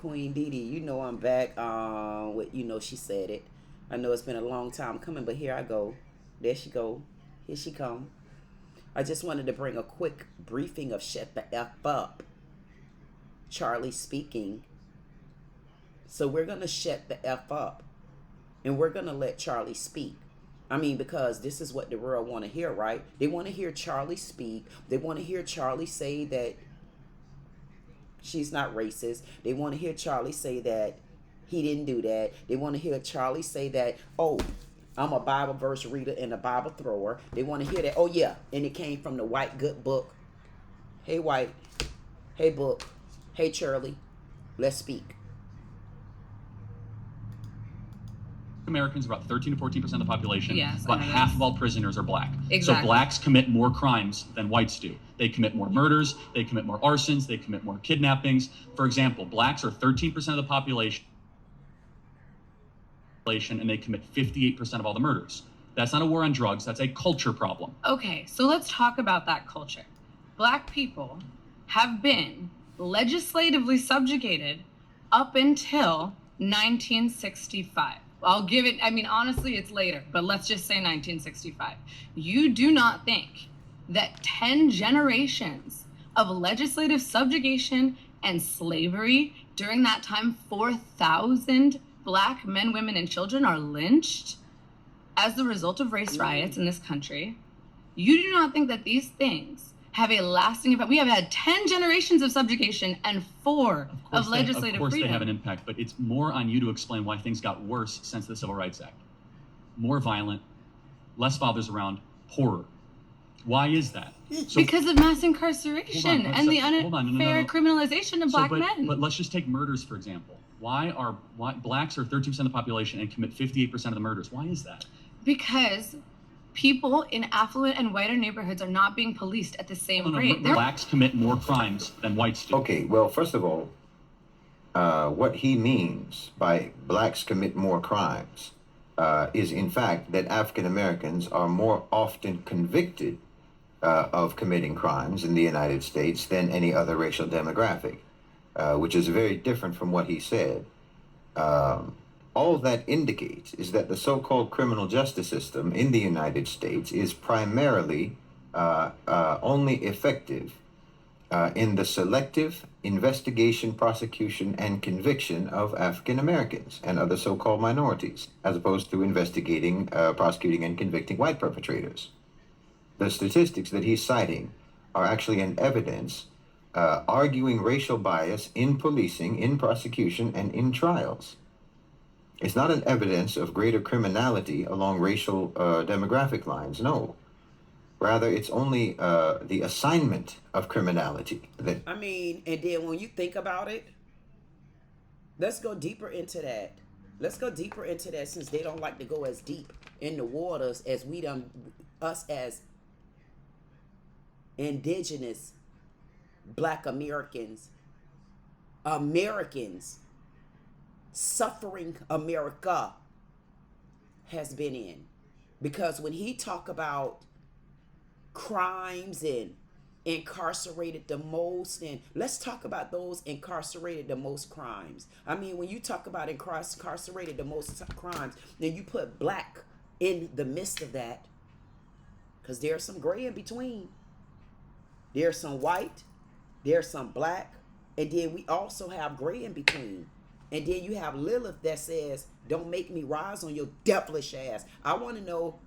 Queen Dee Dee. You know I'm back. With she said it. I know it's been a long time coming, but here I go. There she go. Here she come. I just wanted to bring a quick briefing of shut the F up. Charlie speaking. So we're gonna shut the F up, and we're gonna let Charlie speak. I mean, because this is what the world want to hear, right? They want to hear Charlie speak. They want to hear Charlie say that she's not racist. They want to hear Charlie say that he didn't do that. They want to hear Charlie say that, oh, I'm a Bible verse reader and a Bible thrower. They want to hear that, oh yeah, and it came from the white good book. Hey white, hey book, hey Charlie, let's speak. Americans, about 13 to 14% of the population. Yes, about half of all prisoners are black. Exactly. So blacks commit more crimes than whites do. They commit more murders, they commit more arsons, they commit more kidnappings. For example, blacks are 13% of the population and they commit 58% of all the murders. That's not a war on drugs, that's a culture problem. Okay, so let's talk about that culture. Black people have been legislatively subjugated up until 1965. I'll give it, I mean, honestly, it's later, but let's just say 1965. You do not think that 10 generations of legislative subjugation and slavery during that time, 4,000 black men, women, and children are lynched as the result of race riots in this country? You do not think that these things have a lasting effect? We have had 10 generations of subjugation and 4 of legislative freedom. Of course they have an impact, but it's more on you to explain why things got worse since the Civil Rights Act. More violent, less fathers around, poorer. Why is that? Because of mass incarceration and the unfair criminalization of black men. But let's just take murders, for example. Why blacks are 13% of the population and commit 58% of the murders? Why is that? Because people in affluent and whiter neighborhoods are not being policed at the same rate. Blacks commit more crimes than whites do. Okay, well, first of all, what he means by blacks commit more crimes is, in fact, that African Americans are more often convicted of committing crimes in the United States than any other racial demographic, which is very different from what he said. All that indicates is that the so-called criminal justice system in the United States is primarily only effective in the selective investigation, prosecution, and conviction of African Americans and other so-called minorities, as opposed to investigating, prosecuting, and convicting white perpetrators. The statistics that he's citing are actually an evidence arguing racial bias in policing, in prosecution, and in trials. It's not an evidence of greater criminality along racial demographic lines, no. Rather, it's only the assignment of criminality. I mean, and then when you think about it, let's go deeper into that. Let's go deeper into that, since they don't like to go as deep in the waters as we done, us as indigenous black Americans suffering America has been in. Because when he talk about crimes and incarcerated the most, and let's talk about those incarcerated the most crimes. I mean, when you talk about incarcerated the most crimes, then you put black in the midst of that, because there's some gray in between. There's some white, there's some black, and then we also have gray in between. And then you have Lilith that says, don't make me rise on your devilish ass. I want to know,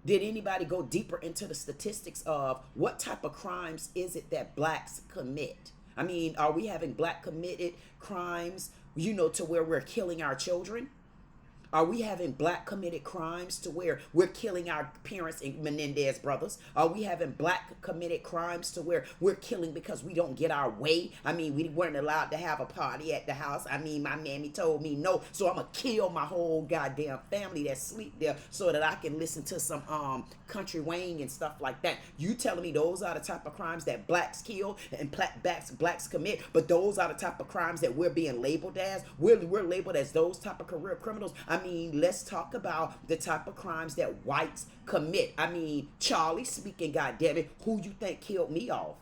did anybody go deeper into the statistics of what type of crimes is it that blacks commit? I mean, are we having black committed crimes, to where we're killing our children? Are we having black committed crimes to where we're killing our parents and Menendez brothers? Are we having black committed crimes to where we're killing because we don't get our way? I mean, we weren't allowed to have a party at the house. I mean, my mammy told me no, so I'm gonna kill my whole goddamn family that sleep there so that I can listen to some country Wayne and stuff like that. You telling me those are the type of crimes that blacks kill and blacks commit, but those are the type of crimes that we're being labeled as? We're labeled as those type of career criminals. I mean, let's talk about the type of crimes that whites commit. I mean, Charlie speaking, goddammit, who you think killed me off?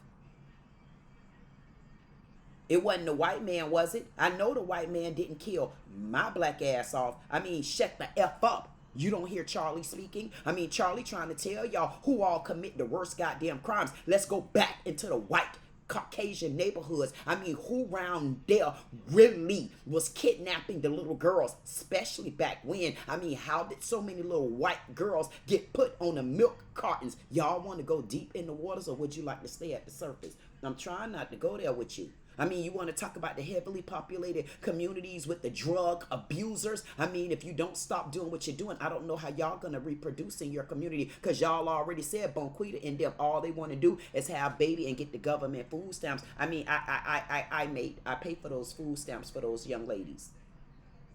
It wasn't the white man, was it? I know the white man didn't kill my black ass off. I mean, shut the F up. You don't hear Charlie speaking? I mean, Charlie trying to tell y'all who all commit the worst goddamn crimes. Let's go back into the white Caucasian neighborhoods. I mean, who round there really was kidnapping the little girls, especially back when? I mean, how did so many little white girls get put on the milk cartons? Y'all want to go deep in the waters, or would you like to stay at the surface? I'm trying not to go there with you. I mean, you want to talk about the heavily populated communities with the drug abusers? I mean, if you don't stop doing what you're doing, I don't know how y'all going to reproduce in your community, because y'all already said Bonquita and them, all they want to do is have baby and get the government food stamps. I mean, I pay for those food stamps for those young ladies.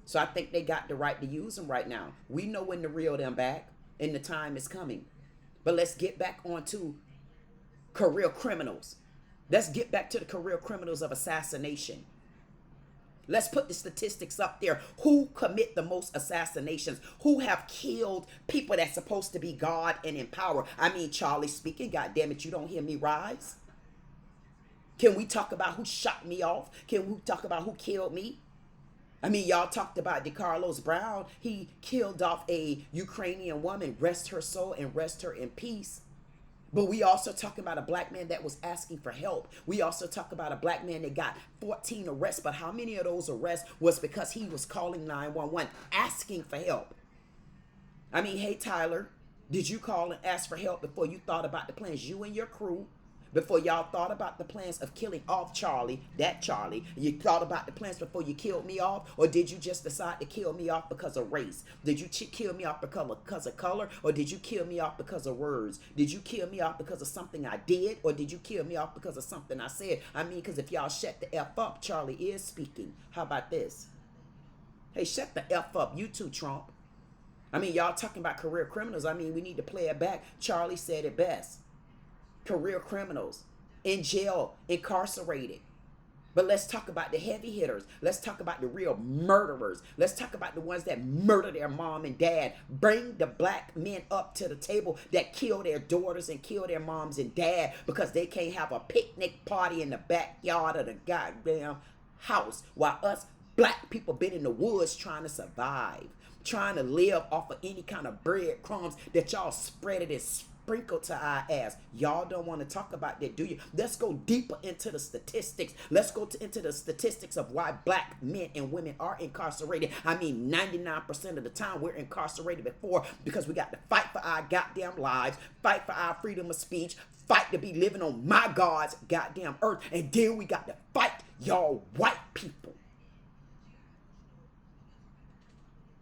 So I think they got the right to use them right now. We know when to reel them back, and the time is coming. But let's get back onto career criminals. Let's get back to the career criminals of assassination. Let's put the statistics up there. Who commit the most assassinations? Who have killed people that's supposed to be God and in power? I mean, Charlie speaking, God damn it, you don't hear me rise? Can we talk about who shot me off? Can we talk about who killed me? I mean, y'all talked about DeCarlos Brown. He killed off a Ukrainian woman. Rest her soul and rest her in peace. But we also talk about a black man that was asking for help. We also talk about a black man that got 14 arrests. But how many of those arrests was because he was calling 911, asking for help? I mean, hey, Tyler, did you call and ask for help before you thought about the plans, you and your crew? Before y'all thought about the plans of killing off Charlie, that Charlie, you thought about the plans before you killed me off? Or did you just decide to kill me off because of race? Did you kill me off because of color? Or did you kill me off because of words? Did you kill me off because of something I did? Or did you kill me off because of something I said? I mean, because if y'all shut the F up, Charlie is speaking. How about this? Hey, shut the F up, you too, Trump. I mean, y'all talking about career criminals. I mean, we need to play it back. Charlie said it best. Career criminals in jail, incarcerated. But let's talk about the heavy hitters. Let's talk about the real murderers. Let's talk about the ones that murder their mom and dad. Bring the black men up to the table that kill their daughters and kill their moms and dad because they can't have a picnic party in the backyard of the goddamn house, while us black people been in the woods trying to survive, trying to live off of any kind of breadcrumbs that y'all spread it and sprinkle to our ass. Y'all don't want to talk about that, do you? Let's go deeper into the statistics. Let's go into the statistics of why black men and women are incarcerated. I mean, 99% of the time we're incarcerated before because we got to fight for our goddamn lives, fight for our freedom of speech, fight to be living on my God's goddamn earth, and then we got to fight y'all white people.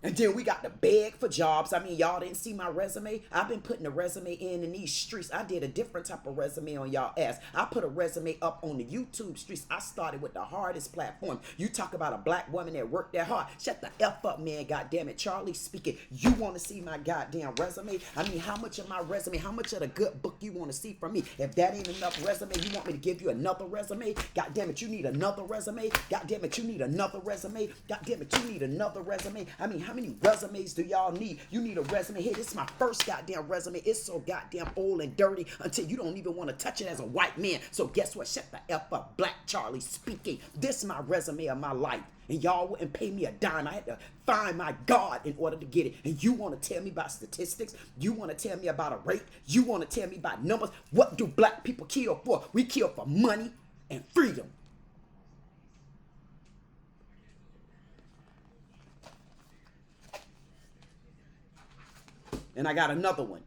And then we got to beg for jobs. I mean, y'all didn't see my resume. I've been putting a resume in these streets. I did a different type of resume on y'all ass. I put a resume up on the YouTube streets. I started with the hardest platform. You talk about a black woman that worked that hard. Shut the F up, man. God damn it. Charlie speaking. You want to see my goddamn resume? I mean, how much of my resume, how much of the good book you want to see from me? If that ain't enough resume, you want me to give you another resume? God damn it, you need another resume? God damn it, you need another resume? God damn it, you need another resume? I mean, how many resumes do y'all need? You need a resume. Hey, this is my first goddamn resume. It's so goddamn old and dirty until you don't even want to touch it as a white man. So guess what? Shut the F up, Black Charlie speaking. This is my resume of my life. And y'all wouldn't pay me a dime. I had to find my God in order to get it. And you want to tell me about statistics? You want to tell me about a rate? You want to tell me about numbers? What do black people kill for? We kill for money and freedom. And I got another one.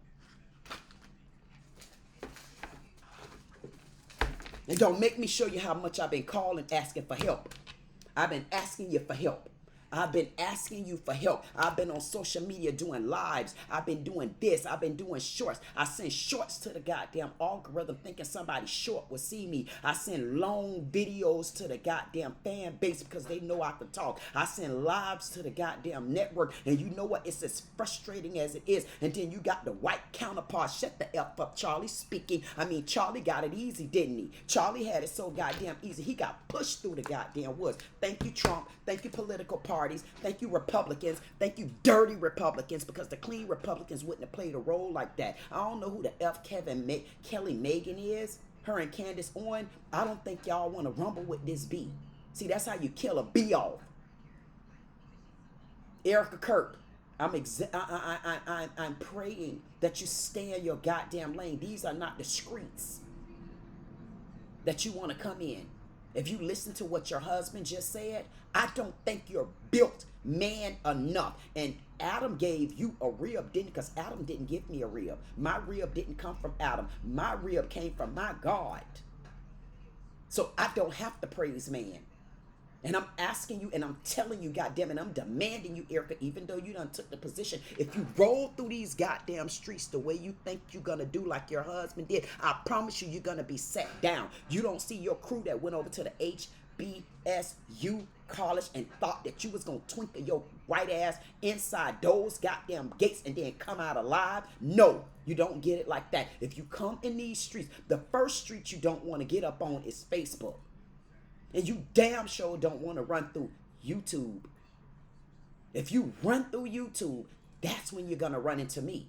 And don't make me show you how much I've been calling, asking for help. I've been asking you for help. I've been asking you for help. I've been on social media doing lives. I've been doing this. I've been doing shorts. I send shorts to the goddamn algorithm thinking somebody short will see me. I send long videos to the goddamn fan base because they know I can talk. I send lives to the goddamn network. And you know what? It's as frustrating as it is. And then you got the white counterpart. Shut the F up, Charlie speaking. I mean, Charlie got it easy, didn't he? Charlie had it so goddamn easy. He got pushed through the goddamn woods. Thank you, Trump. Thank you, political parties. Thank you, Republicans. Thank you, dirty Republicans, because the clean Republicans wouldn't have played a role like that. I don't know who the F Kelly Megan is. her and Candace Owens, I don't think y'all want to rumble with this bee. See, that's how you kill a bee off. Erica Kirk, I'm praying that you stay in your goddamn lane. These are not the streets that you want to come in. If you listen to what your husband just said, I don't think you're built man enough. And Adam gave you a rib, didn't? Because Adam didn't give me a rib. My rib didn't come from Adam. My rib came from my God. So I don't have to praise man. And I'm asking you, and I'm telling you, goddamn it, I'm demanding you, Erica, even though you done took the position, if you roll through these goddamn streets the way you think you're gonna do like your husband did, I promise you, you're gonna be sat down. You don't see your crew that went over to the HBSU college and thought that you was gonna twinkle your white ass inside those goddamn gates and then come out alive. No, you don't get it like that. If you come in these streets, the first street you don't want to get up on is Facebook. And you damn sure don't want to run through YouTube. If you run through YouTube, that's when you're going to run into me.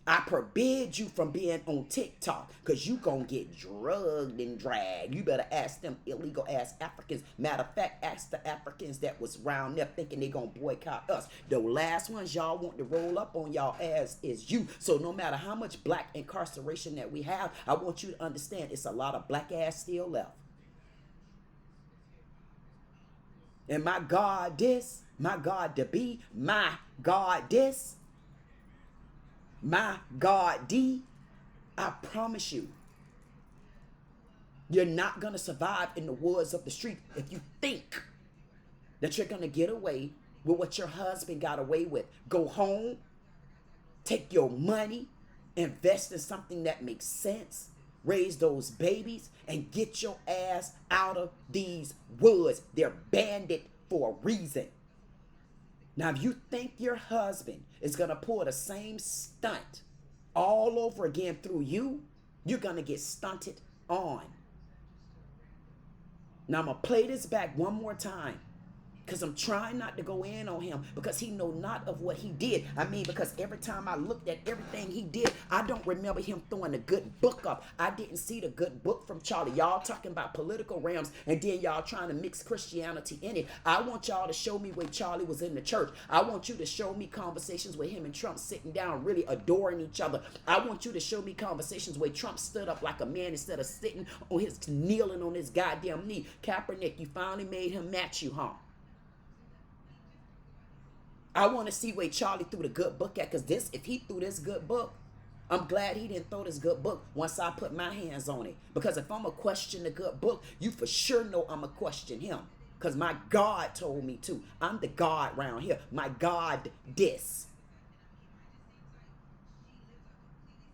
I forbid you from being on TikTok because you going to get drugged and dragged. You better ask them illegal ass Africans. Matter of fact, ask the Africans that was around there thinking they going to boycott us. The last ones y'all want to roll up on y'all ass is you. So no matter how much black incarceration that we have, I want you to understand it's a lot of black ass still left. And my God this, my God to be, my God this, my God D, I promise you, you're not going to survive in the woods of the street if you think that you're going to get away with what your husband got away with. Go home, take your money, invest in something that makes sense, raise those babies, and get your ass out of these woods. They're banded for a reason. Now, if you think your husband is going to pull the same stunt all over again through you, you're going to get stunted on. Now, I'm going to play this back one more time because I'm trying not to go in on him because he know not of what he did. I mean, because every time I looked at everything he did, I don't remember him throwing a good book up. I didn't see the good book from Charlie. Y'all talking about political realms and then y'all trying to mix Christianity in it. I want y'all to show me when Charlie was in the church. I want you to show me conversations with him and Trump sitting down really adoring each other. I want you to show me conversations where Trump stood up like a man instead of sitting on his kneeling on his goddamn knee. Kaepernick, you finally made him match you, huh? I want to see where Charlie threw the good book at, because this, if he threw this good book, I'm glad he didn't throw this good book once I put my hands on it. Because if I'm going to question the good book, you for sure know I'm going to question him. Because my God told me to. I'm the God around here. My God this.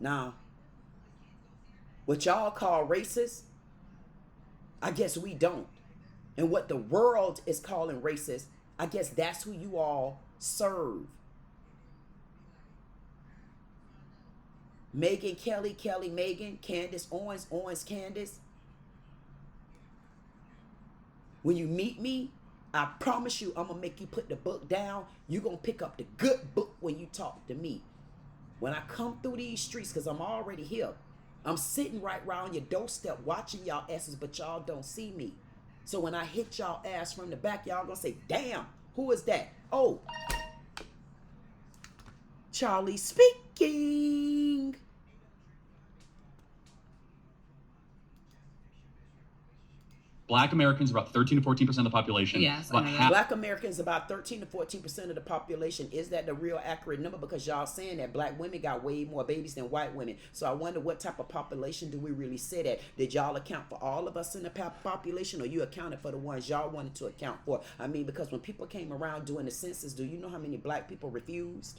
Now, what y'all call racist, I guess we don't. And what the world is calling racist, I guess that's who you all serve. Megan Kelly, Kelly Megan, Candace Owens, Owens Candace. When you meet me, I promise you I'm going to make you put the book down. You're going to pick up the good book when you talk to me. When I come through these streets, because I'm already here, I'm sitting right around your doorstep watching y'all asses, but y'all don't see me. So when I hit y'all ass from the back, y'all going to say, damn, who is that? Oh, Charlie speaking. Black Americans, about 13 to 14% of the population. Yes, Black Americans, about 13 to 14% of the population. Is that the real accurate number? Because y'all saying that black women got way more babies than white women. So I wonder what type of population do we really say that? Did y'all account for all of us in the population, or you accounted for the ones y'all wanted to account for? I mean, because when people came around doing the census, do you know how many black people refused?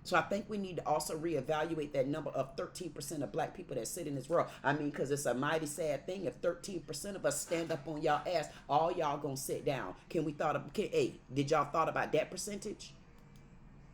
So I think we need to also reevaluate that number of 13% of black people that sit in this world. I mean, because it's a mighty sad thing if 13% of us stand up on y'all ass, all y'all gonna sit down. Hey, did y'all thought about that percentage?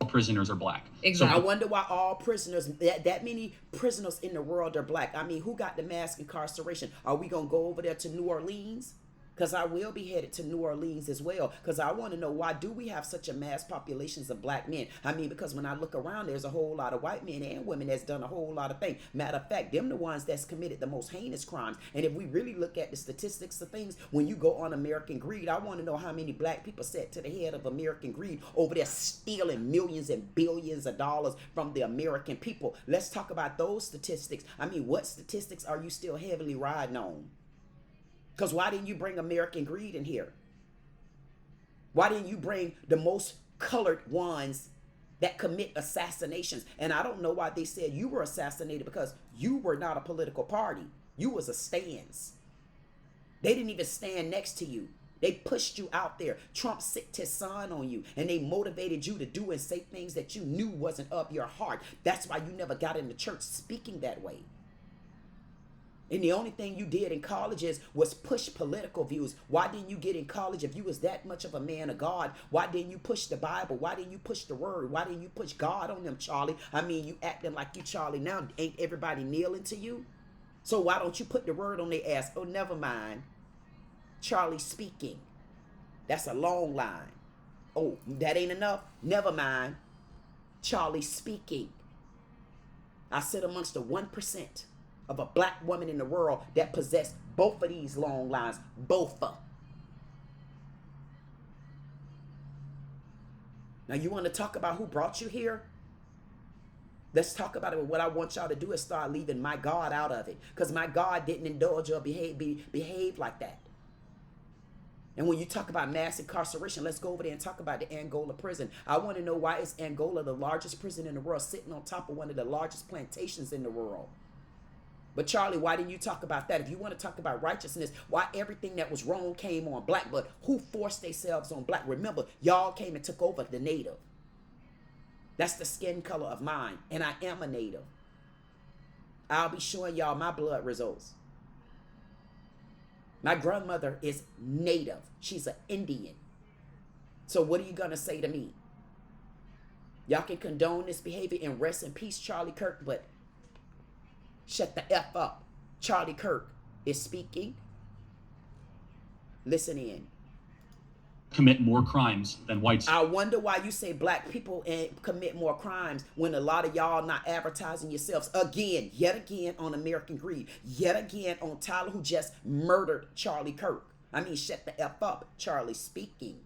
All prisoners are black. Exactly. I wonder why all prisoners, that many prisoners in the world are black. I mean, who got the mass incarceration? Are we gonna go over there to New Orleans because I will be headed to New Orleans as well, because I want to know, why do we have such a mass populations of black men? I mean, because when I look around, there's a whole lot of white men and women that's done a whole lot of things. Matter of fact, them the ones that's committed the most heinous crimes. And if we really look at the statistics of things, when you go on American Greed, I want to know how many black people sat to the head of American Greed over there stealing millions and billions of dollars from the American people. Let's talk about those statistics. I mean, what statistics are you still heavily riding on? Because why didn't you bring American Greed in here? Why didn't you bring the most colored ones that commit assassinations? And I don't know why they said you were assassinated, because you were not a political party. You was a stance. They didn't even stand next to you. They pushed you out there. Trump sicked his son on you, and they motivated you to do and say things that you knew wasn't of your heart. That's why you never got into church speaking that way. And the only thing you did in colleges was push political views. Why didn't you get in college if you was that much of a man of God? Why didn't you push the Bible? Why didn't you push the word? Why didn't you push God on them, Charlie? I mean, you acting like you Charlie now. Ain't everybody kneeling to you? So why don't you put the word on their ass? Oh, never mind. Charlie speaking. That's a long line. Oh, that ain't enough? Never mind. Charlie speaking. I sit amongst the 1% of a black woman in the world that possess both of these long lines. Both of. Now you want to talk about who brought you here? Let's talk about it. What I want y'all to do is start leaving my God out of it, because my God didn't indulge or behave like that. And when you talk about mass incarceration, let's go over there and talk about the Angola prison. I want to know, why is Angola the largest prison in the world, sitting on top of one of the largest plantations in the world? But Charlie, why didn't you talk about that? If you want to talk about righteousness, why everything that was wrong came on black, but who forced themselves on black? Remember, y'all came and took over the native. That's the skin color of mine, and I am a native. I'll be showing y'all my blood results. My grandmother is native. She's an Indian. So what are you going to say to me? Y'all can condone this behavior and rest in peace, Charlie Kirk, but shut the F up. Charlie Kirk is speaking. Listen in. Commit more crimes than whites. I wonder why you say black people commit more crimes when a lot of y'all not advertising yourselves again, yet again on American Greed, yet again on Tyler, who just murdered Charlie Kirk. I mean, shut the F up, Charlie speaking.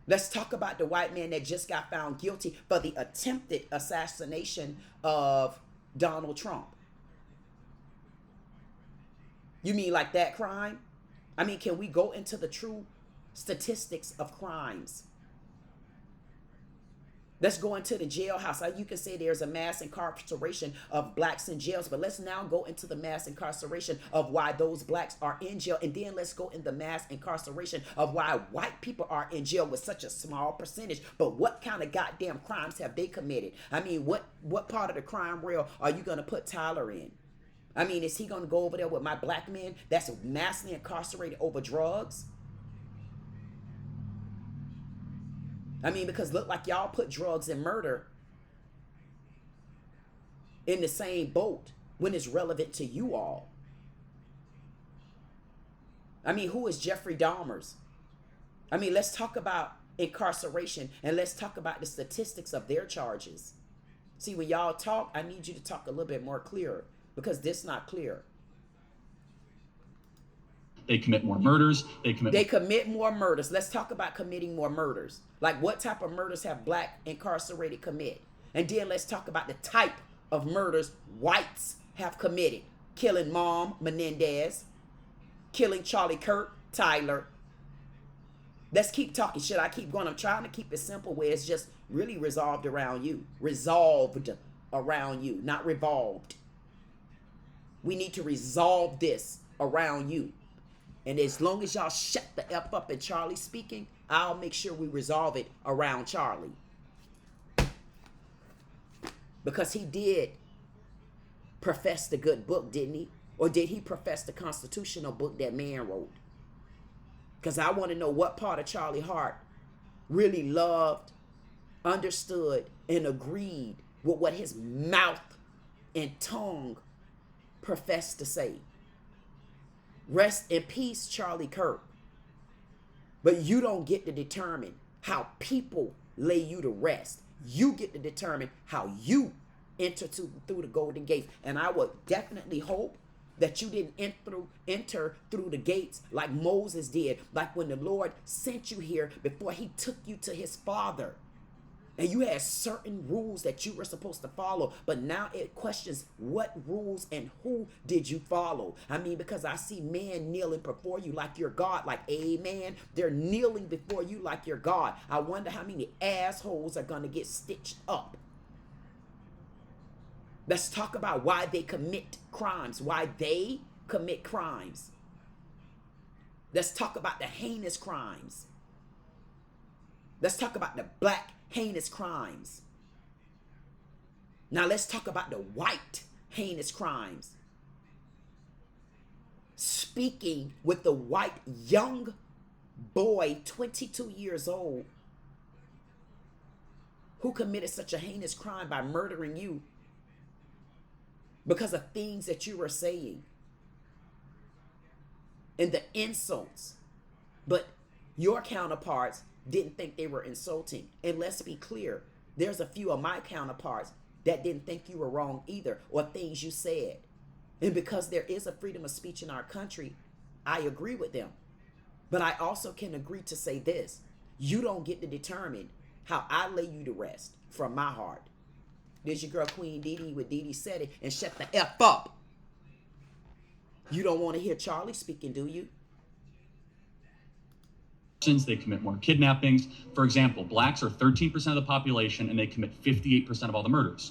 Let's talk about the white man that just got found guilty for the attempted assassination of Donald Trump. You mean like that crime? I mean, can we go into the true statistics of crimes? Let's go into the jailhouse. You can say there's a mass incarceration of blacks in jails, but let's now go into the mass incarceration of why those blacks are in jail. And then let's go in the mass incarceration of why white people are in jail with such a small percentage. But what kind of goddamn crimes have they committed? I mean, what part of the crime rail are you going to put Tyler in? I mean, is he going to go over there with my black men that's massively incarcerated over drugs? I mean, because look like y'all put drugs and murder in the same boat when it's relevant to you all. I mean, who is Jeffrey Dahmer's? I mean, let's talk about incarceration and let's talk about the statistics of their charges. See, when y'all talk, I need you to talk a little bit more clearer, because this is not clear. They commit more murders. They commit more murders. Let's talk about committing more murders. Like, what type of murders have black incarcerated commit? And then let's talk about the type of murders whites have committed. Killing Mom Menendez, killing Charlie Kirk, Tyler. Let's keep talking. Should I keep going? I'm trying to keep it simple where it's just really resolved around you. Resolved around you, not revolved. We need to resolve this around you. And as long as y'all shut the F up and Charlie speaking, I'll make sure we resolve it around Charlie. Because he did profess the good book, didn't he? Or did he profess the constitutional book that man wrote? Because I want to know what part of Charlie Hart really loved, understood, and agreed with what his mouth and tongue professed to say. Rest in peace, Charlie Kirk. But you don't get to determine how people lay you to rest. You get to determine how you enter through the golden gates. And I would definitely hope that you didn't enter through the gates like Moses did, like when the Lord sent you here before he took you to his father. And you had certain rules that you were supposed to follow, but now it questions what rules and who did you follow. I mean, because I see men kneeling before you like you're God, like, amen. They're kneeling before you like you're God. I wonder how many assholes are going to get stitched up. Let's talk about why they commit crimes, why they commit crimes. Let's talk about the heinous crimes. Let's talk about the black heinous crimes. Now let's talk about the white heinous crimes. Speaking with the white young boy, 22 years old, who committed such a heinous crime by murdering you because of things that you were saying and the insults. But your counterparts didn't think they were insulting. And let's be clear, there's a few of my counterparts that didn't think you were wrong either, or things you said. And because there is a freedom of speech in our country, I agree with them. But I also can agree to say this: you don't get to determine how I lay you to rest from my heart. There's your girl Queen Dee Dee with Dee Dee Said It, and shut the F up. You don't want to hear Charlie speaking, do you? They commit more kidnappings. For example, blacks are 13% of the population and they commit 58% of all the murders.